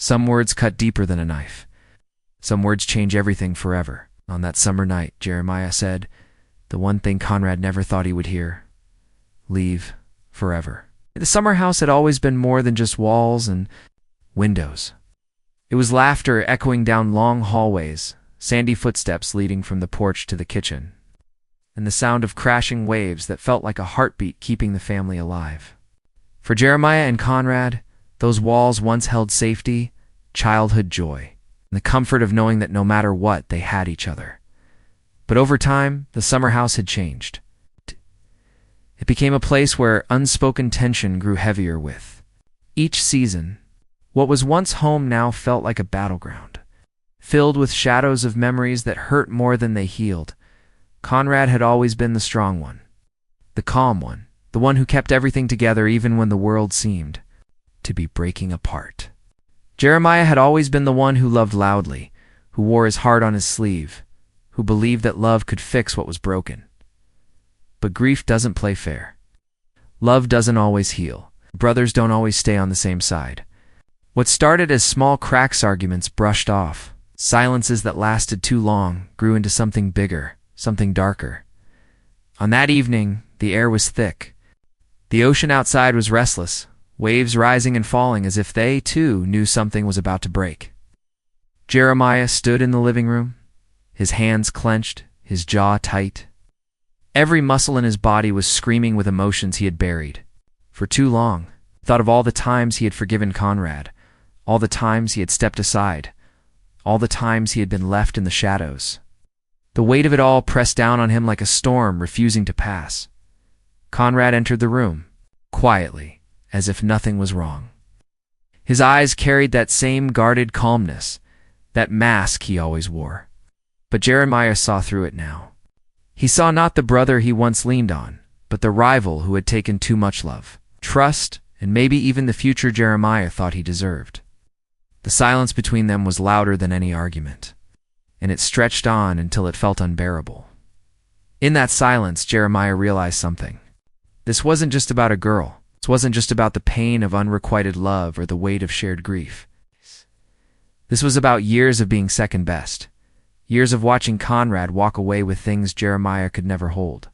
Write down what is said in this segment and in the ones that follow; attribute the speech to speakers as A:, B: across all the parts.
A: Some words cut deeper than a knife. Some words change everything forever. On that summer night, Jeremiah said the one thing Conrad never thought he would hear: leave forever. The summer house had always been more than just walls and windows. It was laughter echoing down long hallways, sandy footsteps leading from the porch to the kitchen, and the sound of crashing waves that felt like a heartbeat keeping the family alive. For Jeremiah and Conrad, those walls once held safety, childhood joy, and the comfort of knowing that no matter what, they had each other. But over time, the summer house had changed. It became a place where unspoken tension grew heavier with each season. What was once home now felt like a battleground, filled with shadows of memories that hurt more than they healed. Conrad had always been the strong one, the calm one, the one who kept everything together even when the world seemed to be breaking apart. Jeremiah had always been the one who loved loudly, who wore his heart on his sleeve, who believed that love could fix what was broken. But grief doesn't play fair. Love doesn't always heal. Brothers don't always stay on the same side. What started as small cracks arguments brushed off. Silences that lasted too long grew into something bigger, something darker. On that evening, the air was thick. The ocean outside was restless, waves rising and falling as if they, too, knew something was about to break. Jeremiah stood in the living room, his hands clenched, his jaw tight. Every muscle in his body was screaming with emotions he had buried. For too long, he thought of all the times he had forgiven Conrad, all the times he had stepped aside, all the times he had been left in the shadows. The weight of it all pressed down on him like a storm refusing to pass. Conrad entered the room, quietly, as if nothing was wrong. His eyes carried that same guarded calmness, that mask he always wore. But Jeremiah saw through it now. He saw not the brother he once leaned on, but the rival who had taken too much love, trust, and maybe even the future Jeremiah thought he deserved. The silence between them was louder than any argument, and it stretched on until it felt unbearable. In that silence, Jeremiah realized something. This wasn't just about a girl. This wasn't just about the pain of unrequited love or the weight of shared grief. This was about years of being second best. Years of watching Conrad walk away with things Jeremiah could never hold.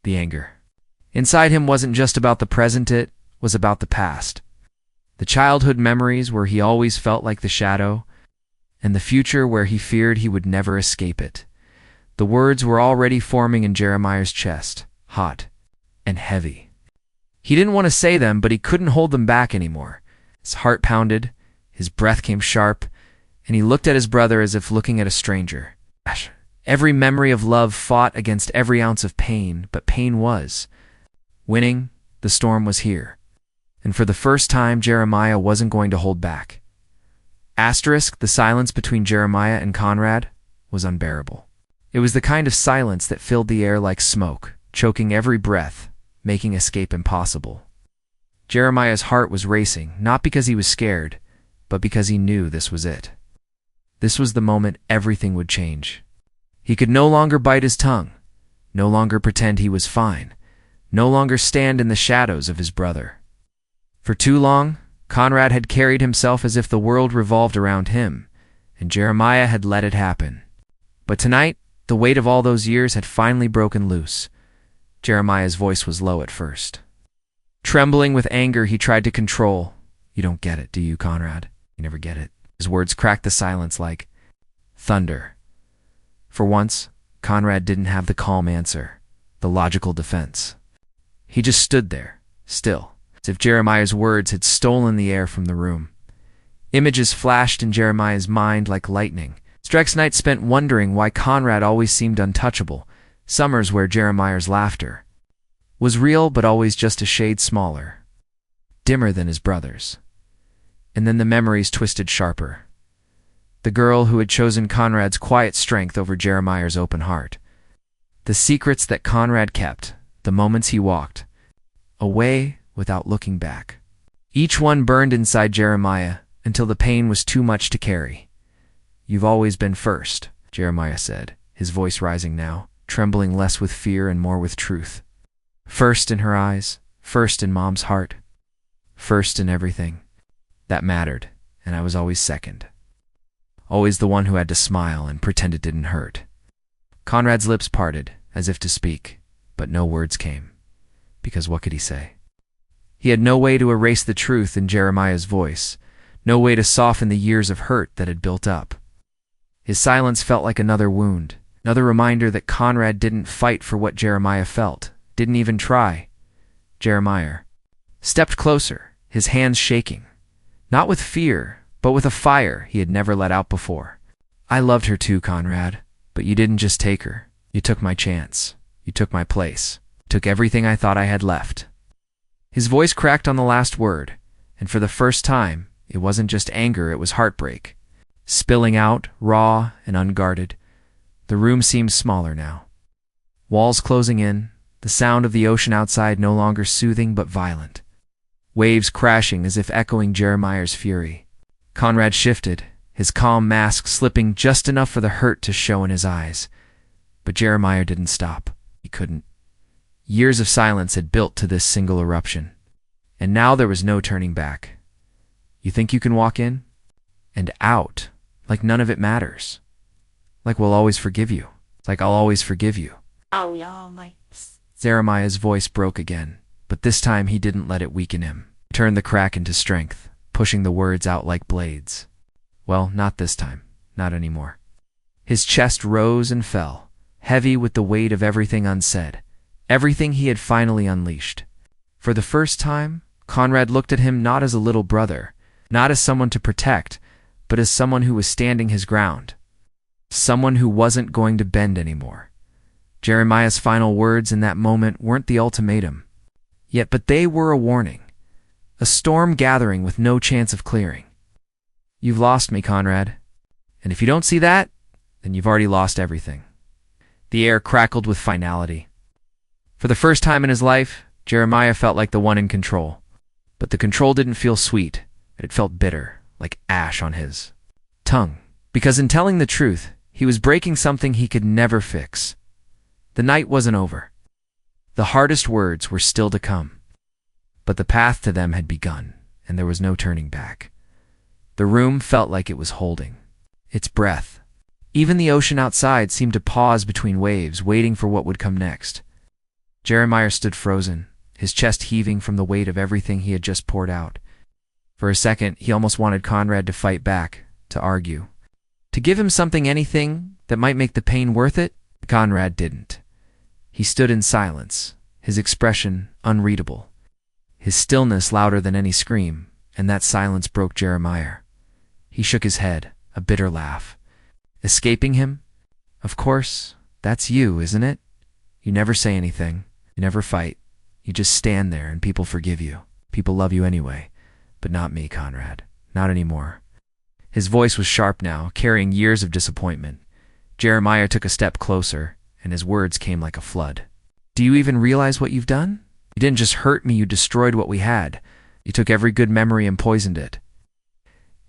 A: The anger inside him wasn't just about the present, it was about the past. The childhood memories where he always felt like the shadow, and the future where he feared he would never escape it. The words were already forming in Jeremiah's chest, hot and heavy. He didn't want to say them, but he couldn't hold them back anymore. His heart pounded, his breath came sharp, and he looked at his brother as if looking at a stranger. Every memory of love fought against every ounce of pain, but pain was winning. The storm was here. And for the first time, Jeremiah wasn't going to hold back. The silence between Jeremiah and Conrad was unbearable. It was the kind of silence that filled the air like smoke, choking every breath, making escape impossible. Jeremiah's heart was racing, not because he was scared, but because he knew this was it. This was the moment everything would change. He could no longer bite his tongue, no longer pretend he was fine, no longer stand in the shadows of his brother. For too long, Conrad had carried himself as if the world revolved around him, and Jeremiah had let it happen. But tonight, the weight of all those years had finally broken loose. Jeremiah's voice was low at first. Trembling with anger, he tried to control. "You don't get it, do you, Conrad? You never get it." His words cracked the silence like thunder. For once, Conrad didn't have the calm answer, the logical defense. He just stood there, still, as if Jeremiah's words had stolen the air from the room. Images flashed in Jeremiah's mind like lightning. Streck's night spent wondering why Conrad always seemed untouchable. Summers where Jeremiah's laughter was real but always just a shade smaller, dimmer than his brother's. And then the memories twisted sharper. The girl who had chosen Conrad's quiet strength over Jeremiah's open heart. The secrets that Conrad kept, the moments he walked away without looking back. Each one burned inside Jeremiah until the pain was too much to carry. "You've always been first," Jeremiah said, his voice rising now, trembling less with fear and more with truth. First in her eyes, first in Mom's heart, first in everything that mattered, and I was always second. Always the one who had to smile and pretend it didn't hurt. Conrad's lips parted, as if to speak, but no words came. Because what could he say? He had no way to erase the truth in Jeremiah's voice, no way to soften the years of hurt that had built up. His silence felt like another wound, another reminder that Conrad didn't fight for what Jeremiah felt, didn't even try. Jeremiah stepped closer, his hands shaking, not with fear, but with a fire he had never let out before. I loved her too, Conrad, but you didn't just take her. You took my chance. You took my place. Took everything I thought I had left. His voice cracked on the last word, and for the first time, it wasn't just anger, it was heartbreak. Spilling out, raw and unguarded. The room seemed smaller now. Walls closing in, the sound of the ocean outside no longer soothing but violent. Waves crashing as if echoing Jeremiah's fury. Conrad shifted, his calm mask slipping just enough for the hurt to show in his eyes. But Jeremiah didn't stop. He couldn't. Years of silence had built to this single eruption. And now there was no turning back. You think you can walk in? And out, like none of it matters. Like we'll always forgive you. Like I'll always forgive you.
B: Oh, yeah, my...
A: Jeremiah's voice broke again, but this time he didn't let it weaken him. He turned the crack into strength, pushing the words out like blades. Well, not this time. Not anymore. His chest rose and fell, heavy with the weight of everything unsaid, everything he had finally unleashed. For the first time, Conrad looked at him not as a little brother, not as someone to protect, but as someone who was standing his ground. Someone who wasn't going to bend anymore. Jeremiah's final words in that moment weren't the ultimatum. But they were a warning. A storm gathering with no chance of clearing. You've lost me, Conrad. And if you don't see that, then you've already lost everything. The air crackled with finality. For the first time in his life, Jeremiah felt like the one in control. But the control didn't feel sweet. It felt bitter, like ash on his tongue. Because in telling the truth, he was breaking something he could never fix. The night wasn't over. The hardest words were still to come. But the path to them had begun, and there was no turning back. The room felt like it was holding its breath. Even the ocean outside seemed to pause between waves, waiting for what would come next. Jeremiah stood frozen, his chest heaving from the weight of everything he had just poured out. For a second, he almost wanted Conrad to fight back, to argue. To give him something, anything, that might make the pain worth it. Conrad didn't. He stood in silence, his expression unreadable, his stillness louder than any scream, and that silence broke Jeremiah. He shook his head, a bitter laugh. Escaping him? Of course, that's you, isn't it? You never say anything, you never fight, you just stand there and people forgive you. People love you anyway. But not me, Conrad. Not anymore. His voice was sharp now, carrying years of disappointment. Jeremiah took a step closer, and his words came like a flood. Do you even realize what you've done? You didn't just hurt me, you destroyed what we had. You took every good memory and poisoned it.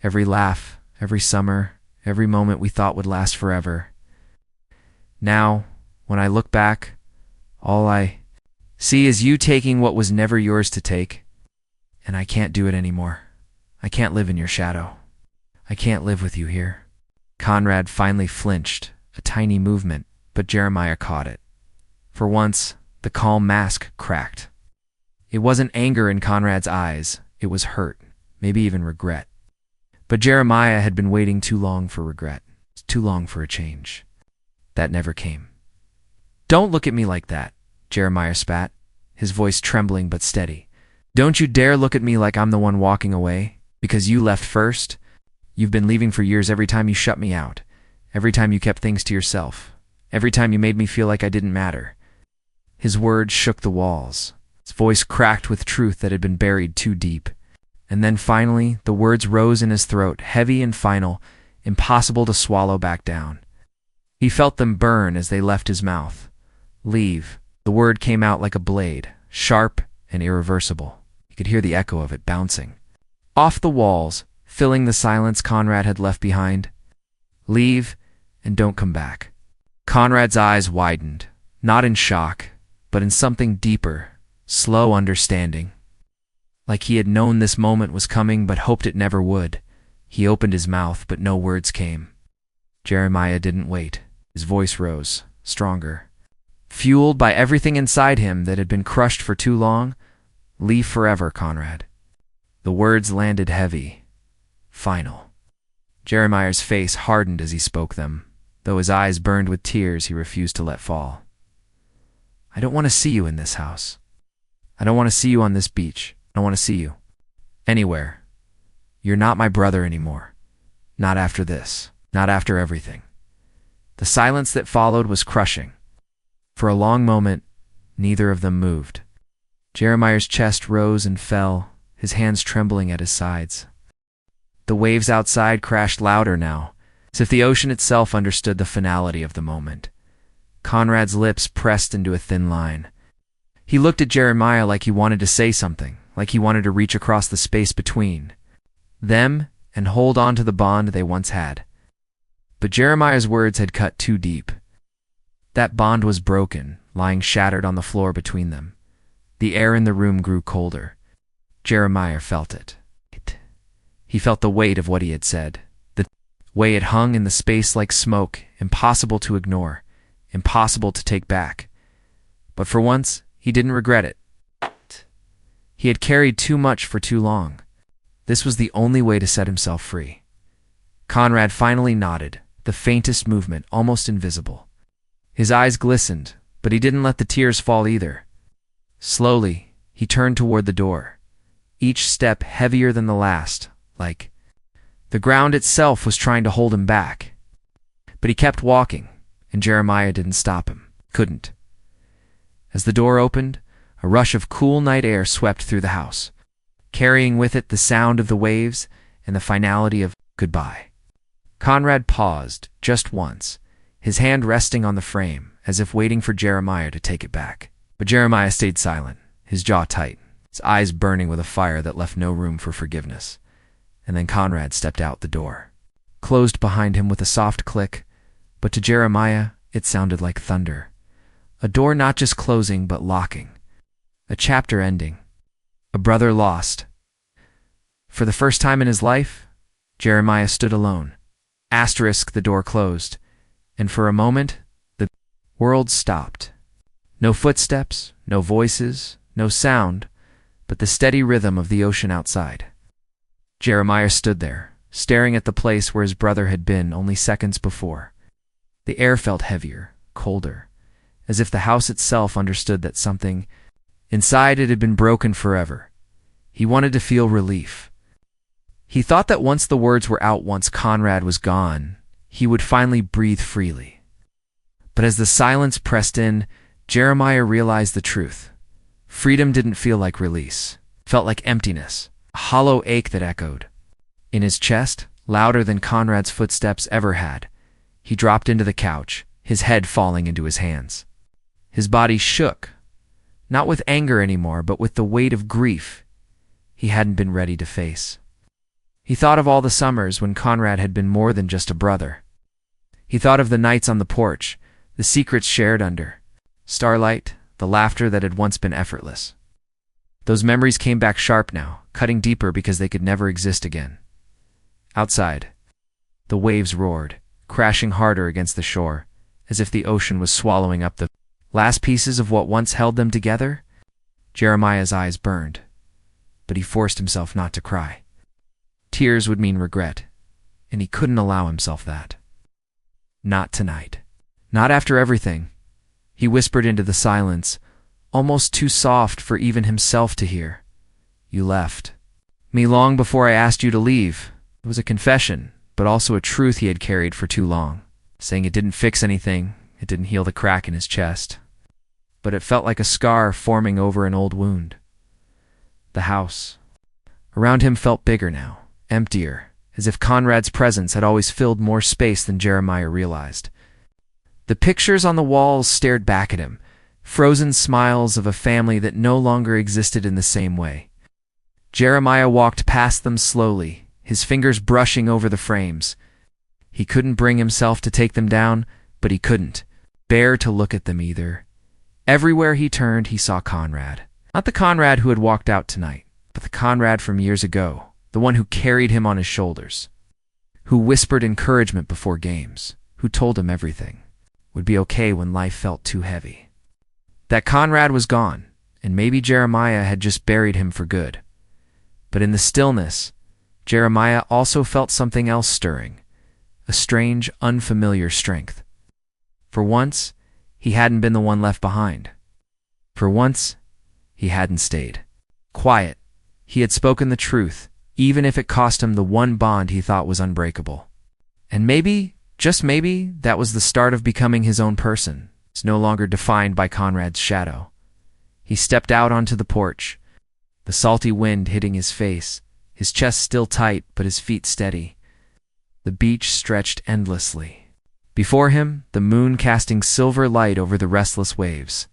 A: Every laugh, every summer, every moment we thought would last forever. Now, when I look back, all I see is you taking what was never yours to take. And I can't do it anymore. I can't live in your shadow. I can't live with you here. Conrad finally flinched, a tiny movement, but Jeremiah caught it. For once, the calm mask cracked. It wasn't anger in Conrad's eyes, it was hurt, maybe even regret. But Jeremiah had been waiting too long for regret, too long for a change. That never came. Don't look at me like that, Jeremiah spat, his voice trembling but steady. Don't you dare look at me like I'm the one walking away, because you left first. You've been leaving for years every time you shut me out, every time you kept things to yourself, every time you made me feel like I didn't matter. His words shook the walls. His voice cracked with truth that had been buried too deep. And then finally, the words rose in his throat, heavy and final, impossible to swallow back down. He felt them burn as they left his mouth. Leave. The word came out like a blade, sharp and irreversible. He could hear the echo of it bouncing off the walls, filling the silence Conrad had left behind. Leave and don't come back. Conrad's eyes widened, not in shock, but in something deeper, slow understanding. Like he had known this moment was coming but hoped it never would. He opened his mouth, but no words came. Jeremiah didn't wait. His voice rose, stronger. Fueled by everything inside him that had been crushed for too long, "Leave forever, Conrad." The words landed heavy, final. Jeremiah's face hardened as he spoke them. Though his eyes burned with tears, he refused to let fall. "I don't want to see you in this house. I don't want to see you on this beach. I don't want to see you anywhere. You're not my brother anymore. Not after this. Not after everything." The silence that followed was crushing. For a long moment, neither of them moved. Jeremiah's chest rose and fell, his hands trembling at his sides. The waves outside crashed louder now, as if the ocean itself understood the finality of the moment. Conrad's lips pressed into a thin line. He looked at Jeremiah like he wanted to say something, like he wanted to reach across the space between them and hold on to the bond they once had. But Jeremiah's words had cut too deep. That bond was broken, lying shattered on the floor between them. The air in the room grew colder. Jeremiah felt it. He felt the weight of what he had said. The way it hung in the space like smoke, impossible to ignore, impossible to take back. But for once, he didn't regret it. He had carried too much for too long. This was the only way to set himself free. Conrad finally nodded, the faintest movement, almost invisible. His eyes glistened, but he didn't let the tears fall either. Slowly, he turned toward the door, each step heavier than the last, like the ground itself was trying to hold him back. But he kept walking, and Jeremiah didn't stop him. Couldn't. As the door opened, a rush of cool night air swept through the house, carrying with it the sound of the waves and the finality of goodbye. Conrad paused, just once, his hand resting on the frame, as if waiting for Jeremiah to take it back. But Jeremiah stayed silent, his jaw tight, his eyes burning with a fire that left no room for forgiveness. And then Conrad stepped out the door, closed behind him with a soft click, but to Jeremiah it sounded like thunder. A door not just closing but locking. A chapter ending. A brother lost. For the first time in his life, Jeremiah stood alone. The door closed, and for a moment, the world stopped. No footsteps, no voices, no sound, but the steady rhythm of the ocean outside. Jeremiah stood there, staring at the place where his brother had been only seconds before. The air felt heavier, colder, as if the house itself understood that something inside it had been broken forever. He wanted to feel relief. He thought that once the words were out, once Conrad was gone, he would finally breathe freely. But as the silence pressed in, Jeremiah realized the truth. Freedom didn't feel like release. It felt like emptiness, a hollow ache that echoed. In his chest, louder than Conrad's footsteps ever had, he dropped into the couch, his head falling into his hands. His body shook, not with anger anymore, but with the weight of grief he hadn't been ready to face. He thought of all the summers when Conrad had been more than just a brother. He thought of the nights on the porch, the secrets shared under starlight, the laughter that had once been effortless. Those memories came back sharp now, cutting deeper because they could never exist again. Outside, the waves roared, crashing harder against the shore, as if the ocean was swallowing up the last pieces of what once held them together. Jeremiah's eyes burned, but he forced himself not to cry. Tears would mean regret, and he couldn't allow himself that. Not tonight. Not after everything. He whispered into the silence, almost too soft for even himself to hear. "You left me long before I asked you to leave." It was a confession, but also a truth he had carried for too long, saying it didn't fix anything, it didn't heal the crack in his chest. But it felt like a scar forming over an old wound. The house around him felt bigger now, emptier, as if Conrad's presence had always filled more space than Jeremiah realized. The pictures on the walls stared back at him, frozen smiles of a family that no longer existed in the same way. Jeremiah walked past them slowly, his fingers brushing over the frames. He couldn't bring himself to take them down, but he couldn't bear to look at them either. Everywhere he turned, he saw Conrad. Not the Conrad who had walked out tonight, but the Conrad from years ago, the one who carried him on his shoulders, who whispered encouragement before games, who told him everything would be okay when life felt too heavy. That Conrad was gone, and maybe Jeremiah had just buried him for good. But in the stillness, Jeremiah also felt something else stirring, a strange, unfamiliar strength. For once, he hadn't been the one left behind. For once, he hadn't stayed quiet. He had spoken the truth, even if it cost him the one bond he thought was unbreakable. And maybe, just maybe, that was the start of becoming his own person. He's no longer defined by Conrad's shadow. He stepped out onto the porch, the salty wind hitting his face, his chest still tight but his feet steady. The beach stretched endlessly. Before him, the moon casting silver light over the restless waves.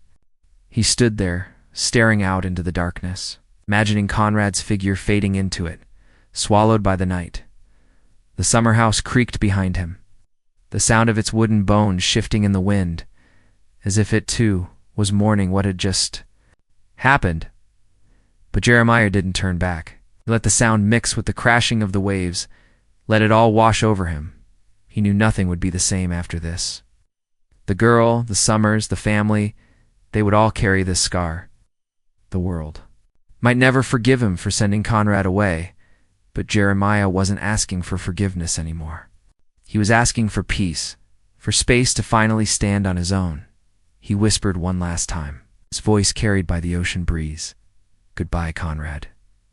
A: He stood there, staring out into the darkness, imagining Conrad's figure fading into it, swallowed by the night. The summer house creaked behind him, the sound of its wooden bones shifting in the wind, as if it, too, was mourning what had just happened. But Jeremiah didn't turn back. He let the sound mix with the crashing of the waves, let it all wash over him. He knew nothing would be the same after this. The girl, the summers, the family, they would all carry this scar. The world might never forgive him for sending Conrad away, but Jeremiah wasn't asking for forgiveness anymore. He was asking for peace, for space to finally stand on his own. He whispered one last time, his voice carried by the ocean breeze. "Goodbye, Conrad."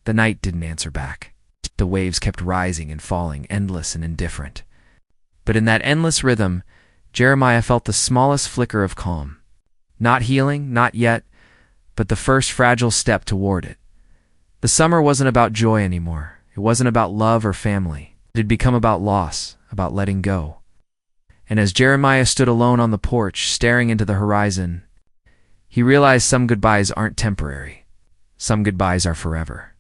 A: The night didn't answer back. The waves kept rising and falling, endless and indifferent. But in that endless rhythm, Jeremiah felt the smallest flicker of calm. Not healing, not yet, but the first fragile step toward it. The summer wasn't about joy anymore. It wasn't about love or family. It had become about loss, about letting go. And as Jeremiah stood alone on the porch, staring into the horizon, he realized some goodbyes aren't temporary. Some goodbyes are forever.